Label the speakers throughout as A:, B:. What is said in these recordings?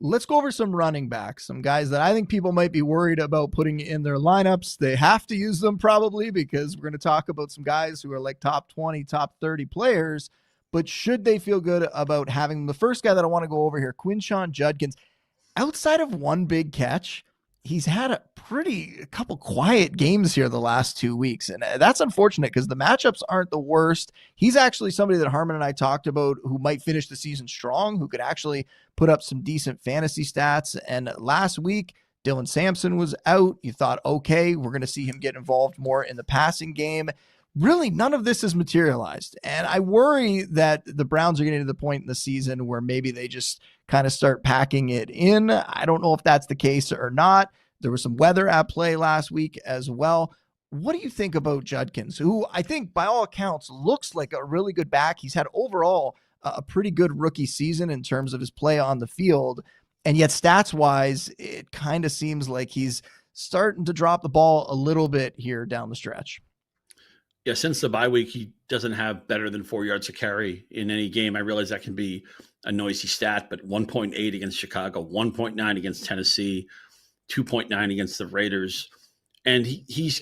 A: Let's go over some running backs, some guys that I think people might be worried about putting in their lineups. They have to use them probably because we're going to talk about some guys who are like top 20, top 30 players. But should they feel good about having them? The first guy that I want to go over here, Quinshon Judkins, outside of one big catch, he's had a couple quiet games here the last 2 weeks. And that's unfortunate because the matchups aren't the worst. He's actually somebody that Harmon and I talked about who might finish the season strong, who could actually put up some decent fantasy stats. And last week, Dylan Sampson was out. You thought, okay, we're going to see him get involved more in the passing game. Really, none of this has materialized. And I worry that the Browns are getting to the point in the season where maybe they just kind of start packing it in. I don't know if that's the case or not. There was some weather at play last week as well. What do you think about Judkins, who I think by all accounts looks like a really good back? He's had overall a pretty good rookie season in terms of his play on the field. And yet stats wise, it kind of seems like he's starting to drop the ball a little bit here down the stretch.
B: Yeah, since the bye week, he doesn't have better than 4 yards a carry in any game. I realize that can be a noisy stat, but 1.8 against Chicago, 1.9 against Tennessee, 2.9 against the Raiders. And he's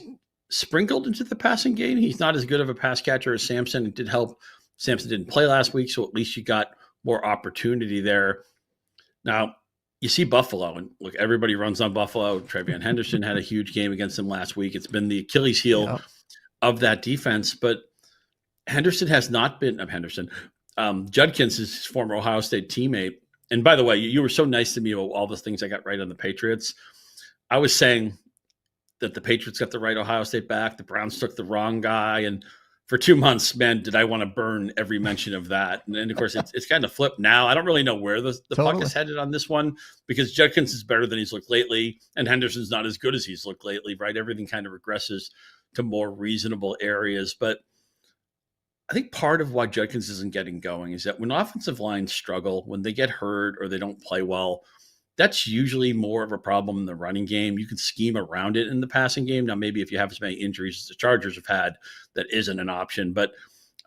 B: sprinkled into the passing game. He's not as good of a pass catcher as Sampson. It did help. Sampson didn't play last week, so at least you got more opportunity there. Now, you see Buffalo, and look, everybody runs on Buffalo. Trevion Henderson had a huge game against them last week. It's been the Achilles heel of that defense, but Henderson has not been Judkins is his former Ohio State teammate. And by the way, you were so nice to me about all the things I got right on the Patriots. I was saying that the Patriots got the right Ohio State back. The Browns took the wrong guy. And for 2 months, man, did I want to burn every mention of that. And of course, it's kind of flipped now. I don't really know where the puck is headed on this one because Judkins is better than he's looked lately. And Henderson's not as good as he's looked lately, right? Everything kind of regresses to more reasonable areas. But I think part of why Judkins isn't getting going is that when offensive lines struggle, when they get hurt or they don't play well, that's usually more of a problem in the running game. You can scheme around it in the passing game. Now, maybe if you have as many injuries as the Chargers have had, that isn't an option. But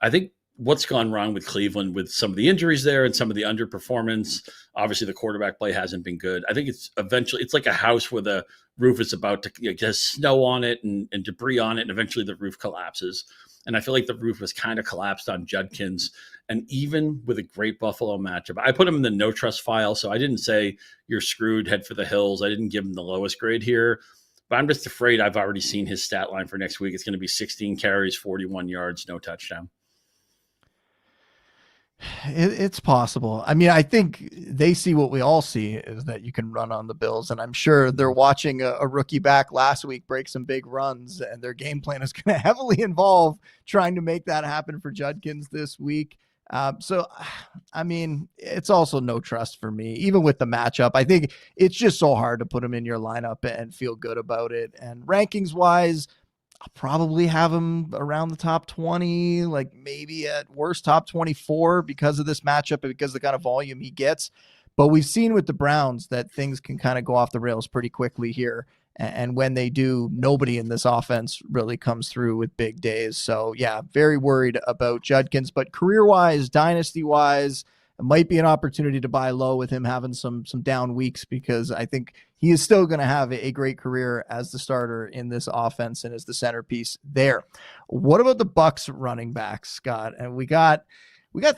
B: I think what's gone wrong with Cleveland with some of the injuries there and some of the underperformance, obviously the quarterback play hasn't been good. I think it's like a house where the roof is about to get snow on it and debris on it, and eventually the roof collapses. And I feel like the roof was kind of collapsed on Judkins. And even with a great Buffalo matchup, I put him in the no trust file. So I didn't say you're screwed, head for the hills. I didn't give him the lowest grade here. But I'm just afraid I've already seen his stat line for next week. It's going to be 16 carries, 41 yards, no touchdown.
A: It's possible. I mean, I think they see what we all see is that you can run on the Bills. And I'm sure they're watching a rookie back last week break some big runs, and their game plan is going to heavily involve trying to make that happen for Judkins this week. So, I mean, it's also no trust for me, even with the matchup. I think it's just so hard to put him in your lineup and feel good about it. And rankings wise, I'll probably have him around the top 20, like maybe at worst top 24 because of this matchup and because of the kind of volume he gets. But we've seen with the Browns that things can kind of go off the rails pretty quickly here. And when they do, nobody in this offense really comes through with big days. So yeah, very worried about Judkins, but career-wise, dynasty-wise, it might be an opportunity to buy low with him having some down weeks, because I think he is still going to have a great career as the starter in this offense and as the centerpiece there. What about the Bucs running backs, Scott? And we got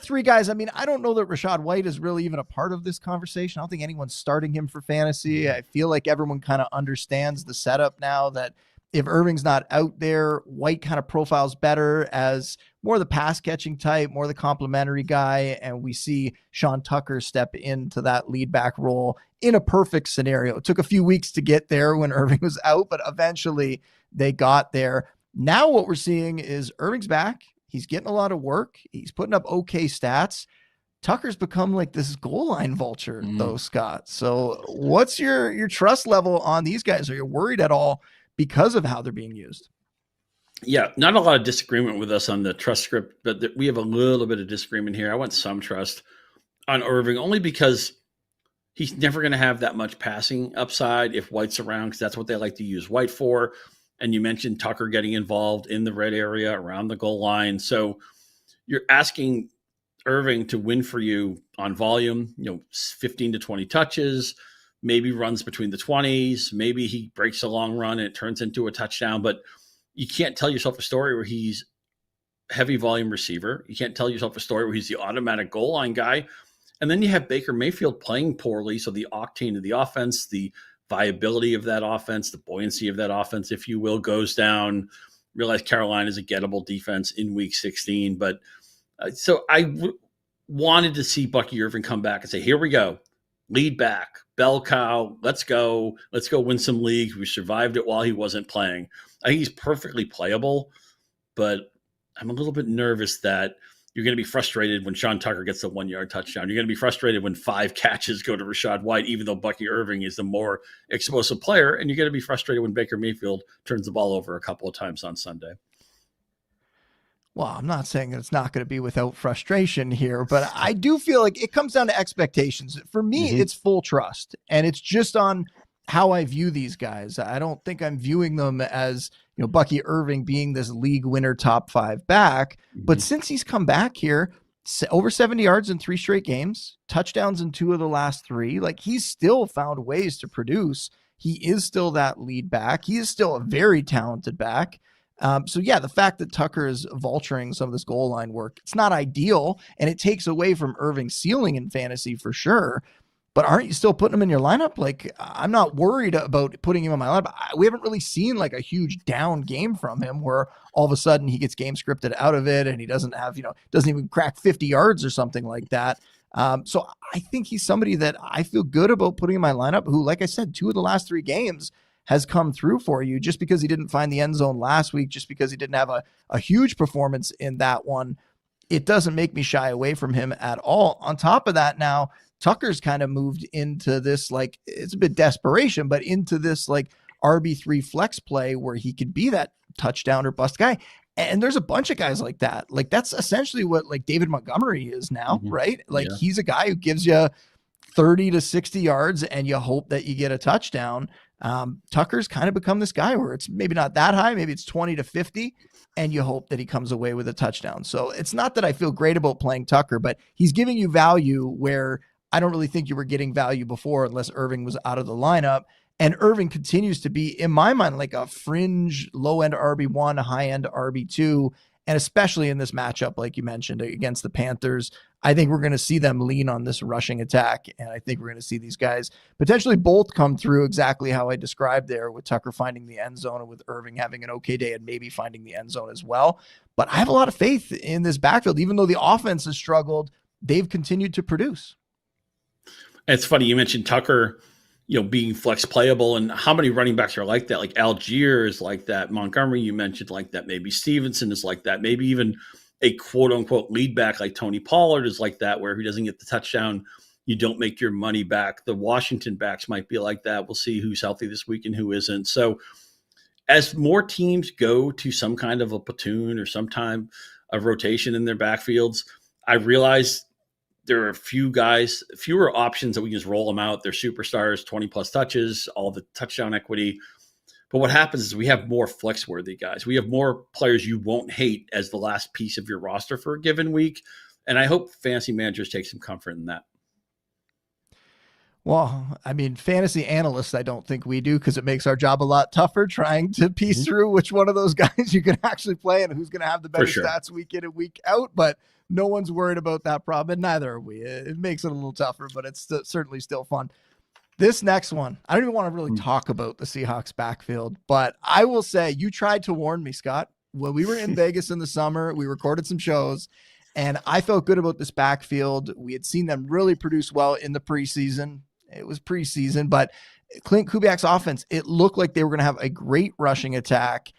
A: three guys. I mean, I don't know that Rachaad White is really even a part of this conversation. I don't think anyone's starting him for fantasy. I feel like everyone kind of understands the setup now that if Irving's not out there, White kind of profiles better as more the pass catching type, more the complimentary guy. And we see Sean Tucker step into that lead back role in a perfect scenario. It took a few weeks to get there when Irving was out, but eventually they got there. Now what we're seeing is Irving's back. He's getting a lot of work. He's putting up okay stats. Tucker's become like this goal line vulture though, Scott. So what's your trust level on these guys? Are you worried at all because of how they're being used?
B: Yeah, not a lot of disagreement with us on the trust script, but we have a little bit of disagreement here. I want some trust on Irving only because he's never going to have that much passing upside if White's around, because that's what they like to use White for. And you mentioned Tucker getting involved in the red area around the goal line. So you're asking Irving to win for you on volume, 15 to 20 touches, maybe runs between the 20s, maybe he breaks a long run and it turns into a touchdown, but you can't tell yourself a story where he's heavy volume receiver. You can't tell yourself a story where he's the automatic goal line guy. And then you have Baker Mayfield playing poorly. So the octane of the offense, the viability of that offense, the buoyancy of that offense, if you will, goes down. Realize Carolina is a gettable defense in week 16. But so I wanted to see Bucky Irving come back and say, here we go. Lead back, bell cow, let's go. Let's go win some leagues. We survived it while he wasn't playing. I think he's perfectly playable, but I'm a little bit nervous that you're going to be frustrated when Sean Tucker gets the 1-yard touchdown. You're going to be frustrated when 5 catches go to Rachaad White, even though Bucky Irving is the more explosive player. And you're going to be frustrated when Baker Mayfield turns the ball over a couple of times on Sunday.
A: Well, I'm not saying that it's not going to be without frustration here, but I do feel like it comes down to expectations. For me, it's full trust, and it's just on how I view these guys. I don't think I'm viewing them as, Bucky Irving being this league winner top 5 back. But since he's come back here, over 70 yards in 3 straight games, touchdowns in 2 of the last 3, like he's still found ways to produce. He is still that lead back. He is still a very talented back. So yeah, the fact that Tucker is vulturing some of this goal line work, it's not ideal, and it takes away from Irving's ceiling in fantasy for sure. But aren't you still putting him in your lineup? Like, I'm not worried about putting him in my lineup. We haven't really seen like a huge down game from him where all of a sudden he gets game scripted out of it and he doesn't have, doesn't even crack 50 yards or something like that. So I think he's somebody that I feel good about putting in my lineup who, like I said, 2 of the last 3 games has come through for you. Just because he didn't find the end zone last week, just because he didn't have a huge performance in that one, it doesn't make me shy away from him at all. On top of that, now Tucker's kind of moved into this, like, it's a bit desperation, but into this like RB3 flex play where he could be that touchdown or bust guy. And there's a bunch of guys like that. Like, that's essentially what like David Montgomery is now, right? Like, he's a guy who gives you 30 to 60 yards and you hope that you get a touchdown. Tucker's kind of become this guy where it's maybe not that high, maybe it's 20 to 50, and you hope that he comes away with a touchdown. So it's not that I feel great about playing Tucker, but he's giving you value where I don't really think you were getting value before unless Irving was out of the lineup. And Irving continues to be, in my mind, like a fringe low-end RB1, high-end RB2, and especially in this matchup, like you mentioned, against the Panthers, I think we're going to see them lean on this rushing attack, and I think we're going to see these guys potentially both come through exactly how I described there, with Tucker finding the end zone and with Irving having an okay day and maybe finding the end zone as well. But I have a lot of faith in this backfield. Even though the offense has struggled, they've continued to produce.
B: It's funny, you mentioned Tucker, being flex playable, and how many running backs are like that? Like Algier is like that. Montgomery, you mentioned like that. Maybe Stevenson is like that. Maybe even a quote unquote lead back like Tony Pollard is like that, where if he doesn't get the touchdown, you don't make your money back. The Washington backs might be like that. We'll see who's healthy this week and who isn't. So as more teams go to some kind of a platoon or some time of rotation in their backfields, I realize there are fewer options that we can just roll them out. They're superstars, 20 plus touches, all the touchdown equity. But what happens is we have more flex worthy guys. We have more players you won't hate as the last piece of your roster for a given week. And I hope fantasy managers take some comfort in that.
A: Well, I mean, fantasy analysts, I don't think we do, because it makes our job a lot tougher trying to piece through which one of those guys you can actually play and who's going to have the better stats week in and week out. But no one's worried about that problem, and neither are we. It makes it a little tougher, but it's certainly still fun. This next one, I don't even want to really talk about the Seahawks backfield, but I will say you tried to warn me, Scott. When we were in Vegas in the summer, we recorded some shows, and I felt good about this backfield. We had seen them really produce well in the preseason. It was preseason, but Clint Kubiak's offense, it looked like they were going to have a great rushing attack.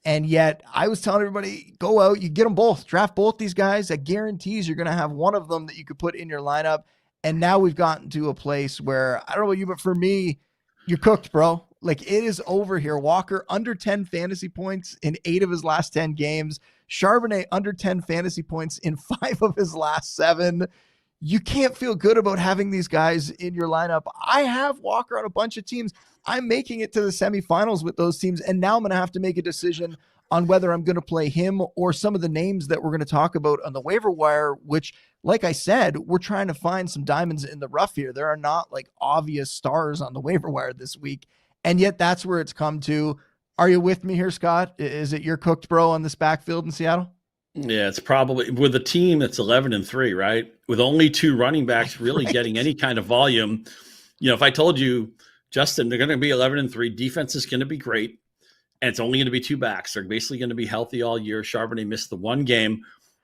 A: And yet I was telling everybody, go out, you get them both, draft both these guys. That guarantees you're going to have one of them that you could put in your lineup. And now we've gotten to a place where, I don't know about you, but for me, you're cooked, bro. Like, it is over here. Walker under 10 fantasy points in 8 of his last 10 games. Charbonnet under 10 fantasy points in 5 of his last 7. You can't feel good about having these guys in your lineup. I have Walker on a bunch of teams. I'm making it to the semifinals with those teams, and now I'm going to have to make a decision on whether I'm going to play him or some of the names that we're going to talk about on the waiver wire, which, like I said, we're trying to find some diamonds in the rough here. There are not like obvious stars on the waiver wire this week. And yet that's where it's come to. Are you with me here, Scott? Is it your cooked bro on this backfield in Seattle?
B: Yeah, it's probably with a team that's 11-3, right? With only 2 running backs really getting any kind of volume. If I told you, Justin, they're going to be 11-3, defense is going to be great, and it's only going to be 2 backs. They're basically going to be healthy all year. Charbonnet missed the 1 game.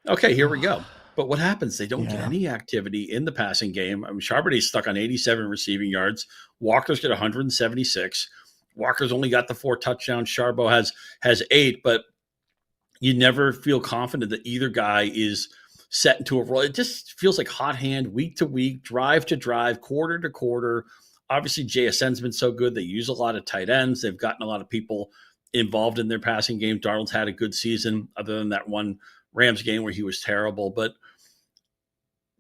B: Okay, here we go. But what happens? They don't get any activity in the passing game. I mean, Charbonnet's stuck on 87 receiving yards. Walker's got 176. Walker's only got the 4 touchdowns. Charbo has 8, but you never feel confident that either guy is set into a role. It just feels like hot hand, week to week, drive to drive, quarter to quarter. Obviously, JSN's been so good. They use a lot of tight ends. They've gotten a lot of people involved in their passing game. Darnold's had a good season, other than that one Rams game where he was terrible. But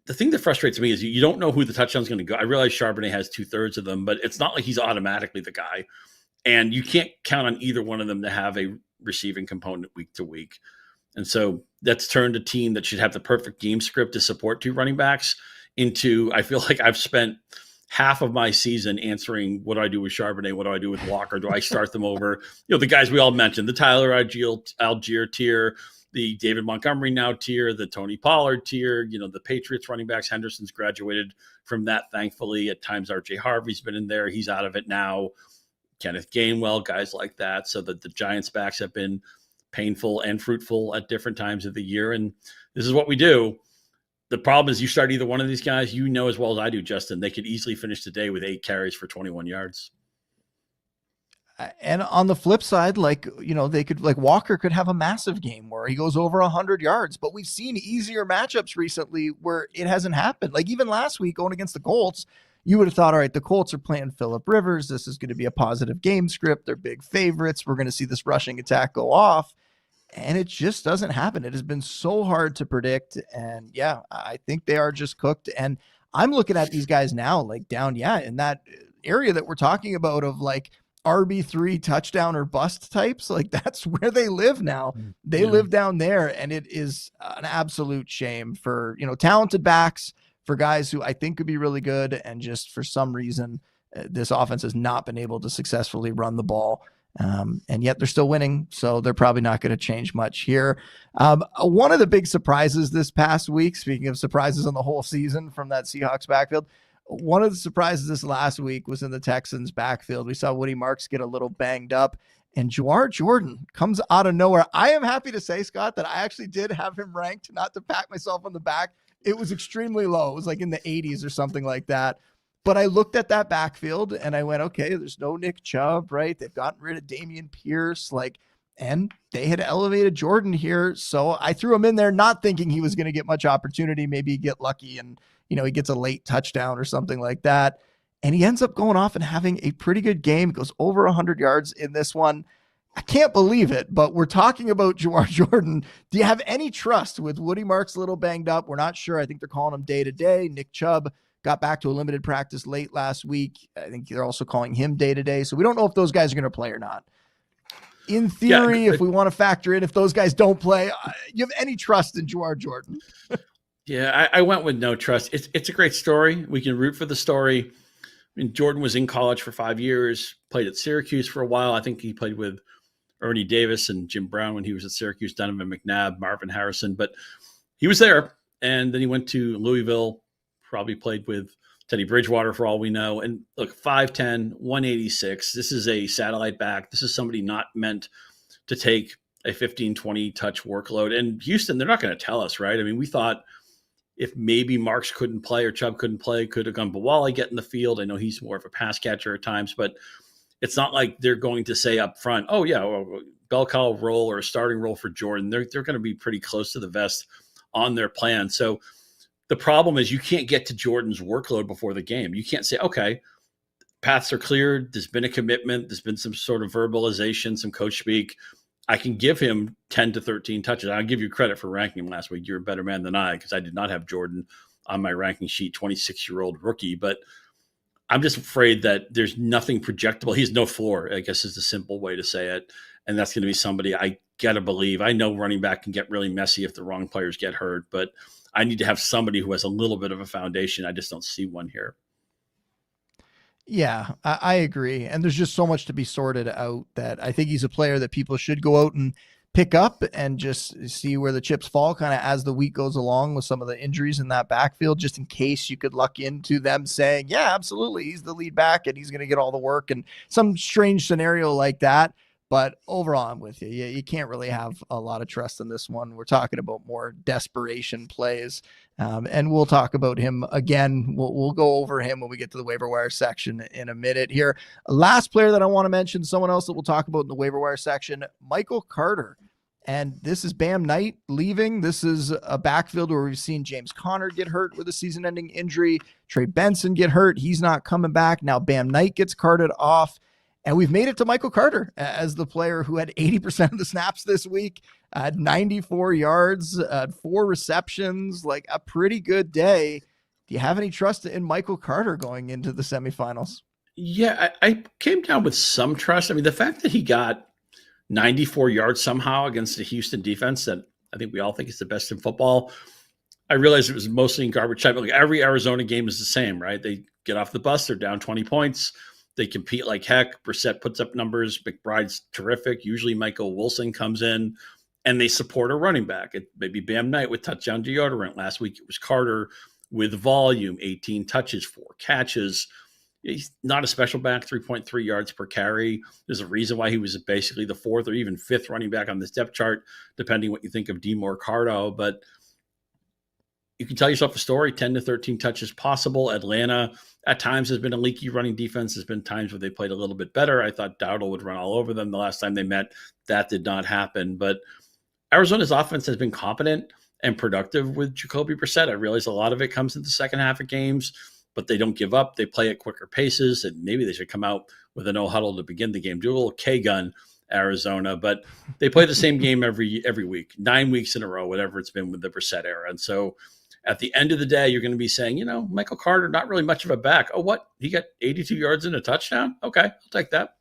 B: the thing that frustrates me is you don't know who the touchdown's going to go. I realize Charbonnet has 2/3 of them, but it's not like he's automatically the guy. And you can't count on either one of them to have a receiving component week to week. And so that's turned a team that should have the perfect game script to support 2 running backs into, I feel like I've spent half of my season answering, what do I do with Charbonnet? What do I do with Walker? Do I start them over? The guys we all mentioned, the Tyler Algier tier, the David Montgomery now tier, the Tony Pollard tier, the Patriots running backs. Henderson's graduated from that, thankfully. At times, RJ Harvey's been in there. He's out of it now. Kenneth Gainwell, guys like that. So that the Giants backs have been painful and fruitful at different times of the year. And this is what we do. The problem is you start either one of these guys, as well as I do, Justin, they could easily finish the day with 8 carries for 21 yards.
A: And on the flip side, they could, Walker could have a massive game where he goes over 100 yards, but we've seen easier matchups recently where it hasn't happened. Like even last week going against the Colts, you would have thought, all right, the Colts are playing Phillip Rivers. This is going to be a positive game script. They're big favorites. We're going to see this rushing attack go off. And it just doesn't happen. It has been so hard to predict. And yeah, I think they are just cooked. And I'm looking at these guys now, down, in that area that we're talking about of RB3 touchdown or bust types. That's where they live now. They live down there. And it is an absolute shame for, talented backs, for guys who I think could be really good. And just for some reason, this offense has not been able to successfully run the ball. And yet they're still winning. So they're probably not going to change much here. One of the big surprises this past week, speaking of surprises on the whole season from that Seahawks backfield, one of the surprises this last week was in the Texans backfield. We saw Woody Marks get a little banged up, and Jawhar Jordan comes out of nowhere. I am happy to say, Scott, that I actually did have him ranked, not to pat myself on the back. It was extremely low. It was in the 80s or something like that. But I looked at that backfield and I went, okay, there's no Nick Chubb, right? They've gotten rid of Dameon Pierce, and they had elevated Jordan here. So I threw him in there, not thinking he was going to get much opportunity. Maybe get lucky and, he gets a late touchdown or something like that. And he ends up going off and having a pretty good game. He goes over 100 yards in this one. I can't believe it, but we're talking about Jawhar Jordan. Do you have any trust with Woody Marks a little banged up? We're not sure. I think they're calling him day to day. Nick Chubb got back to a limited practice late last week. I think they're also calling him day to day. So we don't know if those guys are going to play or not. In theory, if we want to factor in if those guys don't play, you have any trust in Jawhar Jordan?
B: Yeah, I went with no trust. It's a great story. We can root for the story. I mean, Jordan was in college for 5 years, played at Syracuse for a while. I think he played with Ernie Davis and Jim Brown when he was at Syracuse, Donovan McNabb, Marvin Harrison. But he was there, and then he went to Louisville, probably played with Teddy Bridgewater for all we know. And look, 5'10", 186. This is a satellite back. This is somebody not meant to take a 15, 20 touch workload. And Houston, they're not going to tell us, right? I mean, we thought if maybe Marks couldn't play or Chubb couldn't play, could have gone Bawali get in the field. I know he's more of a pass catcher at times, but it's not like they're going to say up front, oh yeah, well, bell cow role or a starting role for Jordan. They're going to be pretty close to the vest on their plan. So the problem is you can't get to Jordan's workload before the game. You can't say, okay, paths are cleared. There's been a commitment. There's been some sort of verbalization, some coach speak. I can give him 10 to 13 touches. I'll give you credit for ranking him last week. You're a better man than I, because I did not have Jordan on my ranking sheet, 26-year-old rookie. But I'm just afraid that there's nothing projectable. He's no floor, I guess is the simple way to say it. and that's going to be somebody I got to believe. I know running back can get really messy if the wrong players get hurt, but I need to have somebody who has a little bit of a foundation. I just don't see one here.
A: Yeah, I agree. And there's just so much to be sorted out that I think he's a player that people should go out and pick up and just see where the chips fall kind of as the week goes along with some of the injuries in that backfield, just in case you could luck into them saying, yeah, absolutely, he's the lead back and he's going to get all the work and some strange scenario like that. But overall, I'm with you. You can't really have a lot of trust in this one. We're talking about more desperation plays. And we'll talk about him again. We'll go over him when we get to the waiver wire section in a minute here. Last player that I want to mention, someone else that we'll talk about in the waiver wire section, Michael Carter. And this is Bam Knight leaving. This is a backfield where we've seen James Conner get hurt with a season-ending injury. Trey Benson get hurt. He's not coming back. Now Bam Knight gets carted off. And we've made it to Michael Carter as the player who had 80% of the snaps this week, 94 yards, 4 receptions, like a pretty good day. Do you have any trust in Michael Carter going into the semifinals?
B: Yeah, I came down with some trust. I mean, the fact that he got 94 yards somehow against the Houston defense that I think we all think is the best in football. I realized it was mostly in garbage time. Like every Arizona game is the same, right? They get off the bus, they're down 20 points. They compete like heck. Brissett puts up numbers. McBride's terrific. Usually Michael Wilson comes in and they support a running back. It may be Bam Knight with touchdown deodorant. Last week it was Carter with volume, 18 touches, 4 catches. He's not a special back, 3.3 yards per carry. There's a reason why he was basically the 4th or even 5th running back on this depth chart, depending what you think of DeMar Cardo. But you can tell yourself a story, 10 to 13 touches possible. Atlanta at times has been a leaky running defense. There's been times where they played a little bit better. I thought Dowdle would run all over them the last time they met. That did not happen. But Arizona's offense has been competent and productive with Jacoby Brissett. I realize a lot of it comes in the second half of games, but they don't give up. They play at quicker paces, and maybe they should come out with a no huddle to begin the game. Do a little K-gun, Arizona, but they play the same game every week, 9 weeks in a row, whatever it's been with the Brissett era. And so at the end of the day, you're going to be saying, Michael Carter, not really much of a back. Oh, what? He got 82 yards and a touchdown? Okay, I'll take that.